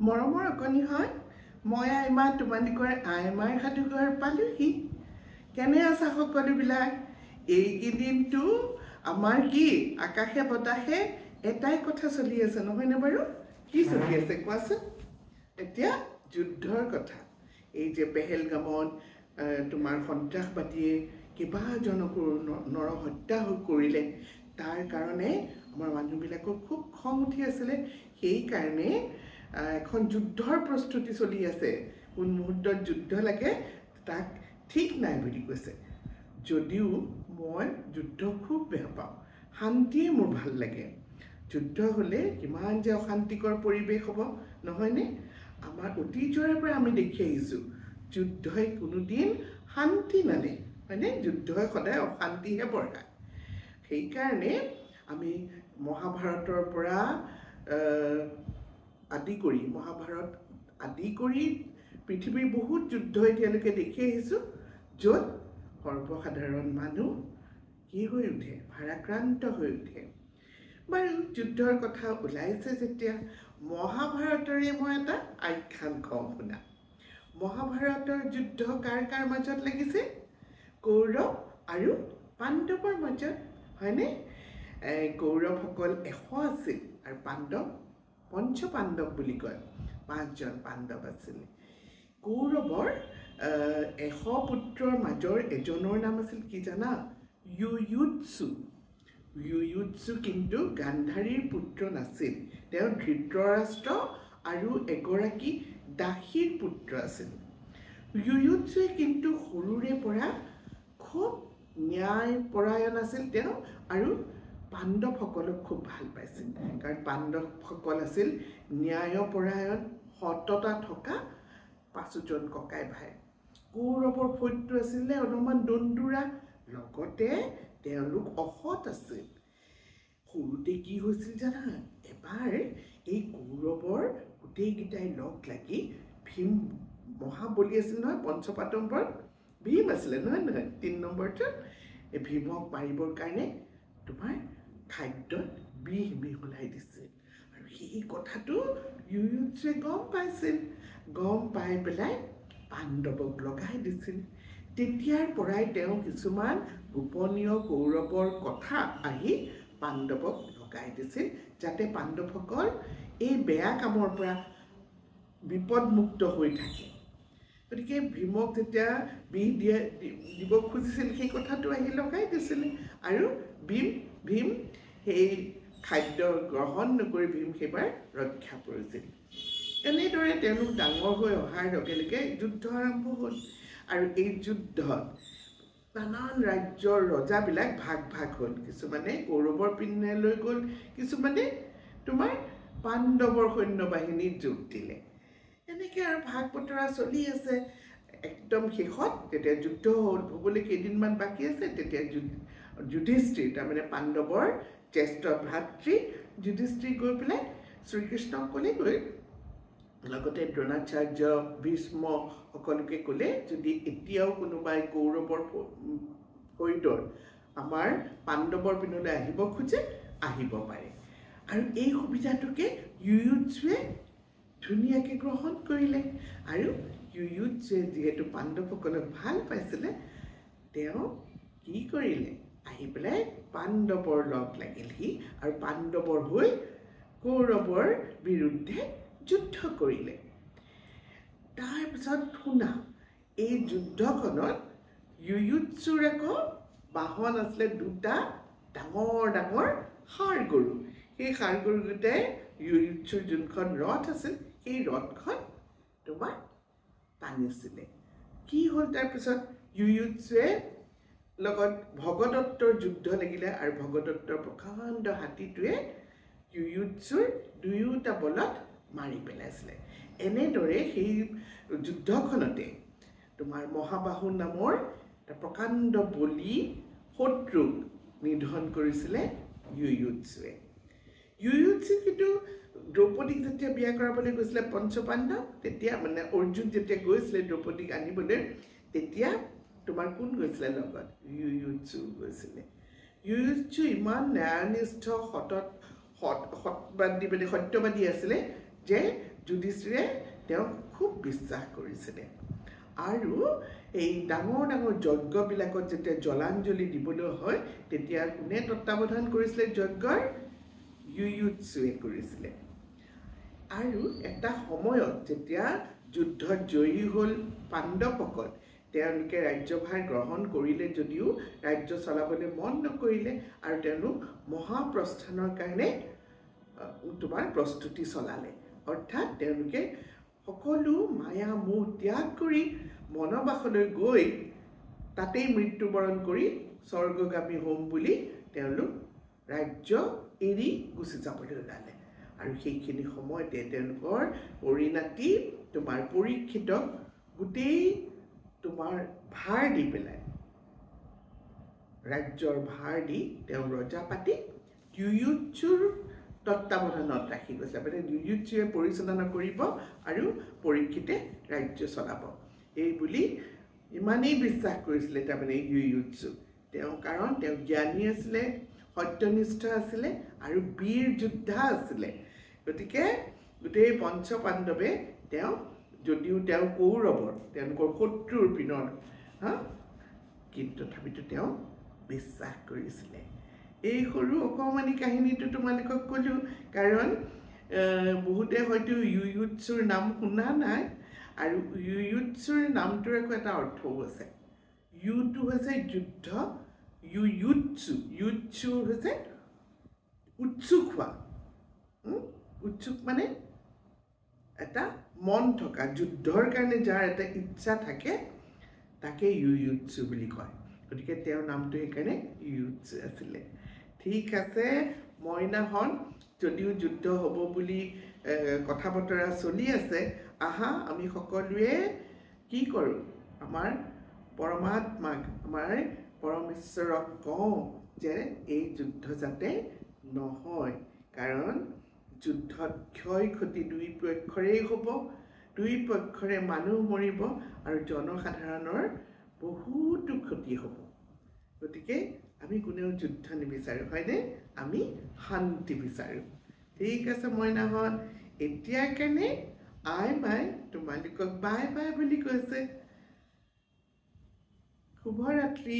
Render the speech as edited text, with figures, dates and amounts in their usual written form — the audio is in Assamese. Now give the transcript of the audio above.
মৰমৰ অকণি হয় মই আইমা তোমালোকৰ আইমাৰ সাধুঘৰ পালোহি কেনে আছা সকলোবিলাক এইকেইদিনটো আমাৰ কি আকাশে বতাহে এটাই কথা চলি আছে নহয়নে বাৰু কি চলি আছে কোৱাচোন এতিয়া যুদ্ধৰ কথা এই যে পেহেলগামত তোমাৰ সন্ত্ৰাসবাদীয়ে কেইবাজনকো নৰহত্যা কৰিলে তাৰ কাৰণে আমাৰ মানুহবিলাকৰ খুব খং উঠি আছিলে সেইকাৰণে এখন যুদ্ধৰ প্ৰস্তুতি চলি আছে কোন মুহূৰ্তত যুদ্ধ লাগে তাক ঠিক নাই বুলি কৈছে যদিও মই যুদ্ধ খুব বেয়া পাওঁ শান্তিয়ে মোৰ ভাল লাগে যুদ্ধ হ'লে কিমান যে অশান্তিকৰ পৰিৱেশ হ'ব নহয়নে আমাৰ অতীজৰে পৰা আমি দেখি আহিছোঁ যুদ্ধই কোনোদিন শান্তি নানে হয়নে যুদ্ধই সদায় অশান্তিহে বঢ়ায় সেইকাৰণে আমি মহাভাৰতৰ পৰা আদি কৰি মহাভাৰত আদি কৰি পৃথিৱীৰ বহুত যুদ্ধ এতিয়ালৈকে দেখি আহিছোঁ য'ত সৰ্বসাধাৰণ মানুহ কি হৈ উঠে ভাৰাক্ৰান্ত হৈ উঠে বাৰু যুদ্ধৰ কথা ওলাইছে যেতিয়া মহাভাৰতৰে মই এটা আখ্যান কওঁ শুনা মহাভাৰতৰ যুদ্ধ কাৰ কাৰ মাজত লাগিছে কৌৰৱ আৰু পাণ্ডৱৰ মাজত হয়নে কৌৰৱসকল 100 আছিল আৰু পাণ্ডৱ পঞ্চ পাণ্ডৱ বুলি কয় 5 জন পাণ্ডৱ আছিল কৌৰৱৰ 100 পুত্ৰৰ মাজৰ এজনৰ নাম আছিল কি জানা ইউয়ুৎসু কিন্তু গান্ধাৰীৰ পুত্ৰ নাছিল তেওঁ ধৃতৰাষ্ট্ৰ আৰু এগৰাকী দাসীৰ পুত্ৰ আছিল ইউয়ুৎসুৱে কিন্তু সৰুৰে পৰা খুব ন্যায়পৰায়ণ আছিল তেওঁ আৰু পাণ্ডৱসকলক খুব ভাল পাইছিল কাৰণ পাণ্ডৱসকল আছিল ন্যায়পৰায়ণ সততা থকা 5 জন ককাই ভাই কৌৰৱৰ ফৈত্য আছিলে অলপমান দন্দুৰা লগতে তেওঁলোক অসৎ আছিল সৰুতে কি হৈছিল জানা এবাৰ এই কৌৰৱৰ গোটেইকেইটাই লগ লাগি ভীম মহাবলী আছিল নহয় পঞ্চপাণ্ডৱৰ ভীম আছিলে নহয় 3 নম্বৰটো এই ভীমক মাৰিবৰ কাৰণে তোমাৰ খাদ্যত বিষ মিহলাই দিছিল আৰু সেই কথাটো ইউয়ুৎসুৱে গম পাই পেলাই পাণ্ডৱক লগাই দিছিল তেতিয়াৰ পৰাই তেওঁ কিছুমান গোপনীয় কৌৰৱৰ কথা আহি পাণ্ডৱক লগাই দিছিল যাতে পাণ্ডৱসকল এই বেয়া কামৰ পৰা বিপদমুক্ত হৈ থাকে গতিকে ভীমক যেতিয়া বিষ দিব খুজিছিল সেই কথাটো আহি লগাই দিছিল আৰু ভীম সেই খাদ্য গ্ৰহণ নকৰি ভীম সেইবাৰ ৰক্ষা পৰিছিল এনেদৰে তেওঁলোক ডাঙৰ হৈ অহাৰ লগে লগে যুদ্ধ আৰম্ভ হ'ল আৰু এই যুদ্ধত নানান ৰাজ্যৰ ৰজাবিলাক ভাগ হ'ল কিছুমানে কৌৰৱৰ পিনে লৈ গ'ল কিছুমানে তোমাৰ পাণ্ডৱৰ সৈন্যবাহিনীত যোগ দিলে এনেকৈ আৰু ভাগ বতৰা চলি আছে একদম শেষত যেতিয়া যুদ্ধ হ'বলৈ কেইদিনমান বাকী আছে তেতিয়া যুধিষ্ঠিৰ তাৰমানে পাণ্ডৱৰ জ্যেষ্ঠ ভাতৃ যুধিষ্ঠিৰ গৈ পেলাই শ্ৰীকৃষ্ণক ক'লেগৈ লগতে দ্ৰোণাচাৰ্য ভীষ্ম সকলোকে ক'লে যদি এতিয়াও কোনোবাই কৌৰৱৰ ফৈদৰ আমাৰ পাণ্ডৱৰ পিনলৈ আহিব খোজে আহিব পাৰে আৰু এই সুবিধাটোকে ইউয়ুৎসুৱে ধুনীয়াকৈ গ্ৰহণ কৰিলে আৰু ইউয়ুৎসুৱে যিহেতু পাণ্ডৱসকলক ভাল পাইছিলে তেওঁ কি কৰিলে আহি পেলাই পাণ্ডৱৰ লগ লাগিলহি আৰু পাণ্ডৱৰ হৈ কৌৰৱৰ বিৰুদ্ধে যুদ্ধ কৰিলে তাৰপিছত শুনা এই যুদ্ধখনত ইউয়ুৎসুৰ আকৌ বাহন আছিলে 2টা ডাঙৰ ষাঁড় গৰু সেই ষাঁড় গৰুকেইটাই ইউয়ুৎসুৰ যোনখন ৰথ আছিল সেই ৰথখন তোমাৰ টানিছিলে কি হ'ল তাৰপিছত ইউয়ুৎসুৱে লগত ভগদত্তৰ যুদ্ধ লাগিলে আৰু ভগদত্তৰ প্ৰকাণ্ড হাতীটোৱে ইউয়ুৎসুৰ দুয়োটা বলত মাৰি পেলাইছিলে এনেদৰে সেই যুদ্ধখনতে তোমাৰ মহাবাহু নামৰ এটা প্ৰকাণ্ড বলি শত্ৰুক নিধন কৰিছিলে ইউয়ুৎসুৱে কিন্তু দ্ৰৌপদীক যেতিয়া বিয়া কৰাবলৈ গৈছিলে পঞ্চপাণ্ডৱ তেতিয়া মানে অৰ্জুন যেতিয়া গৈছিলে দ্ৰৌপদীক আনিবলৈ তেতিয়া তোমাৰ কোন গৈছিলে লগত ইউয়ুৎসু গৈছিলে ইউয়ুৎসু ইমান ন্যায়নিষ্ঠ সত্যবাদী আছিলে যে যুধিষ্ঠিৰে তেওঁক খুব বিশ্বাস কৰিছিলে আৰু এই ডাঙৰ ডাঙৰ যজ্ঞবিলাকত যেতিয়া জলাঞ্জলি দিবলৈ হয় তেতিয়া কোনে তত্ত্বাৱধান কৰিছিলে যজ্ঞৰ ইউয়ুৎসুৱে কৰিছিলে আৰু এটা সময়ত যেতিয়া যুদ্ধত জয়ী হ'ল পাণ্ডৱসকল তেওঁলোকে ৰাজ্যভাৰ গ্ৰহণ কৰিলে যদিও ৰাজ্য চলাবলৈ মন নকৰিলে আৰু তেওঁলোক মহাপ্ৰস্থানৰ কাৰণে তোমাৰ প্ৰস্তুতি চলালে অৰ্থাৎ তেওঁলোকে সকলো মায়া মোহ ত্যাগ কৰি মনবাসলৈ গৈ তাতেই মৃত্যুবৰণ কৰি স্বৰ্গগামী হ'ম বুলি তেওঁলোক ৰাজ্য এৰি গুচি যাবলৈ ওলালে আৰু সেইখিনি সময়তে তেওঁলোকৰ পৰিণাতি তোমাৰ পৰীক্ষিতক গোটেই তোমাৰ ভাৰ দি পেলাই ৰাজ্যৰ ভাৰ দি তেওঁ ৰজা পাতি ইউয়ুৎসুৰ তত্ত্বাৱধানত ৰাখি গৈছে মানে ইউয়ুৎসুৱে পৰিচালনা কৰিব আৰু পৰীক্ষিতে ৰাজ্য চলাব এই বুলি ইমানেই বিশ্বাস কৰিছিলে তাৰমানে ইউয়ুৎসু তেওঁ কাৰণ তেওঁ জ্ঞানী আছিলে সত্যনিষ্ঠ আছিলে আৰু বীৰ যোদ্ধা আছিলে গতিকে গোটেই পঞ্চ পাণ্ডৱে তেওঁ যদিও তেওঁ কৌৰৱৰ তেওঁলোকৰ শত্ৰুৰ পিনৰ কিন্তু তথাপিতো তেওঁ বিশ্বাস কৰিছিলে এই সৰু অকমানি কাহিনীটো তোমালোকক ক'লোঁ কাৰণ বহুতে হয়তো ইউয়ুৎসুৰ নাম শুনা নাই আৰু ইউয়ুৎসুৰ নামটোৰ একো এটা অৰ্থও আছে ইউটো হৈছে যুদ্ধ ইউয়ুৎসু হৈছে উৎসুক হোৱা উৎসুক মানে এটা মন থকা যুদ্ধৰ কাৰণে যাৰ এটা ইচ্ছা থাকে তাকে ইউয়ুৎসু বুলি কয় গতিকে তেওঁৰ নামটো সেইকাৰণে ইউয়ুৎসু আছিলে ঠিক আছে মইনাহন যদিও যুদ্ধ হ'ব বুলি কথা বতৰা চলি আছে আহা আমি সকলোৱে কি কৰোঁ আমাৰ পৰমাত্মাক আমাৰ পৰমেশ্বৰক কওঁ যে এই যুদ্ধ যাতে নহয় কাৰণ যুদ্ধত ক্ষয় ক্ষতি দুই পক্ষৰেই হ'ব দুই পক্ষৰে মানুহ মৰিব আৰু জনসাধাৰণৰ বহুতো ক্ষতি হ'ব গতিকে আমি কোনেও যুদ্ধ নিবিচাৰোঁ হয়নে আমি শান্তি বিচাৰোঁ ঠিক আছে মইনাহঁত এতিয়াৰ কাৰণে আই বাই তোমালোকক বাই বাই বুলি কৈছে শুভৰাত্ৰি